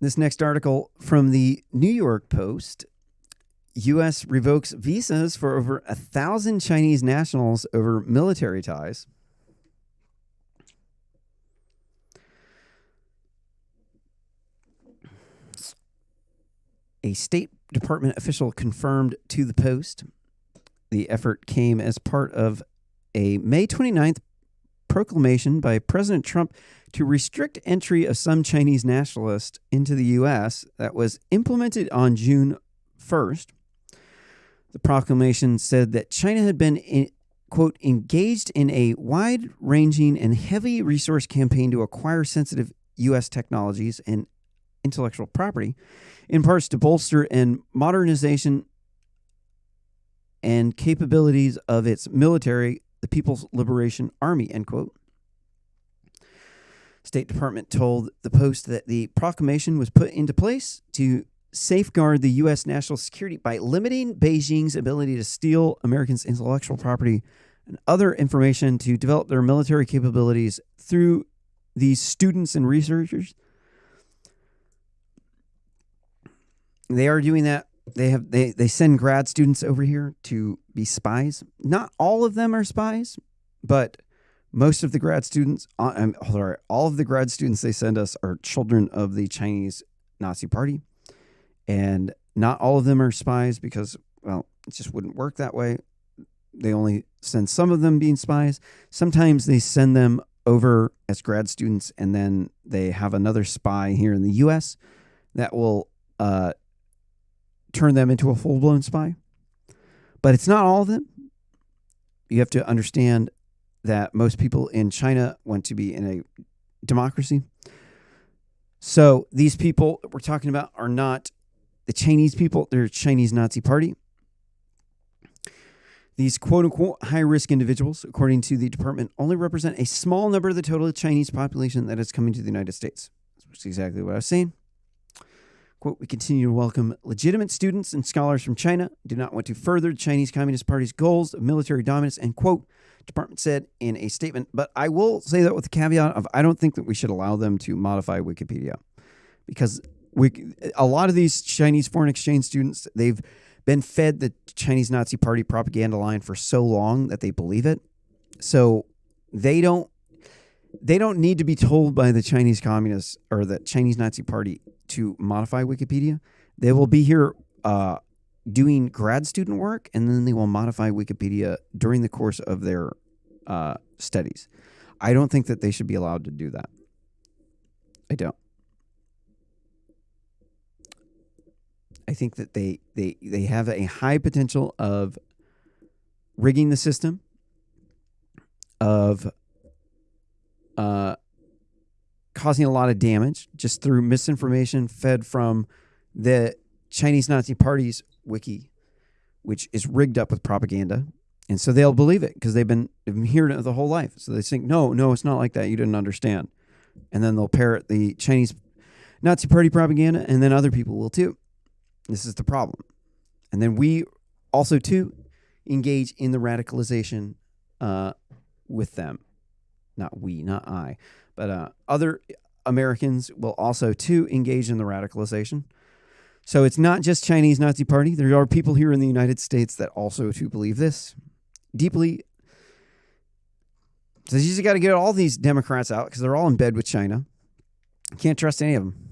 This next article from the New York Post. U.S. revokes visas for over 1,000 Chinese nationals over military ties. A State Department official confirmed to the Post. The effort came as part of a May 29th proclamation by President Trump to restrict entry of some Chinese nationalists into the U.S. that was implemented on June 1st. The proclamation said that China had been, quote, engaged in a wide-ranging and heavy resource campaign to acquire sensitive U.S. technologies and intellectual property, in parts to bolster and modernization and capabilities of its military, the People's Liberation Army, end quote. State Department told the Post that the proclamation was put into place to safeguard the U.S. national security by limiting Beijing's ability to steal Americans' intellectual property and other information to develop their military capabilities through these students and researchers. They are doing that. They send grad students over here to be spies. Not all of them are spies, but most of the grad students, all of the grad students they send us are children of the Chinese Nazi Party. And not all of them are spies because, well, it just wouldn't work that way. They only send some of them being spies. Sometimes they send them over as grad students, and then they have another spy here in the U.S. that will turn them into a full-blown spy. But it's not all of them. You have to understand that most people in China want to be in a democracy. So these people that we're talking about are not the Chinese people. They're Chinese Nazi Party. These quote-unquote high-risk individuals, according to the department, only represent a small number of the total Chinese population that is coming to the United States. That's exactly what I was saying. Quote, we continue to welcome legitimate students and scholars from China, do not want to further the Chinese Communist Party's goals of military dominance, end quote, department said in a statement. But I will say that with the caveat of I don't think that we should allow them to modify Wikipedia. Because a lot of these Chinese foreign exchange students, they've been fed the Chinese Nazi Party propaganda line for so long that they believe it. So they don't need to be told by the Chinese communists or the Chinese Nazi Party to modify Wikipedia. They will be here doing grad student work, and then they will modify Wikipedia during the course of their studies. I don't think that they should be allowed to do that. I don't. I think that they have a high potential of rigging the system, of causing a lot of damage just through misinformation fed from the Chinese Nazi Party's wiki, which is rigged up with propaganda. And so they'll believe it because they've been hearing it the whole life. So they think, no, it's not like that. You didn't understand. And then they'll parrot the Chinese Nazi Party propaganda, and then other people will too. This is the problem. And then we also, too, engage in the radicalization with them. Not we, not I. But other Americans will also, too, engage in the radicalization. So it's not just Chinese Nazi Party. There are people here in the United States that also, too, believe this deeply. So you just got to get all these Democrats out because they're all in bed with China. Can't trust any of them.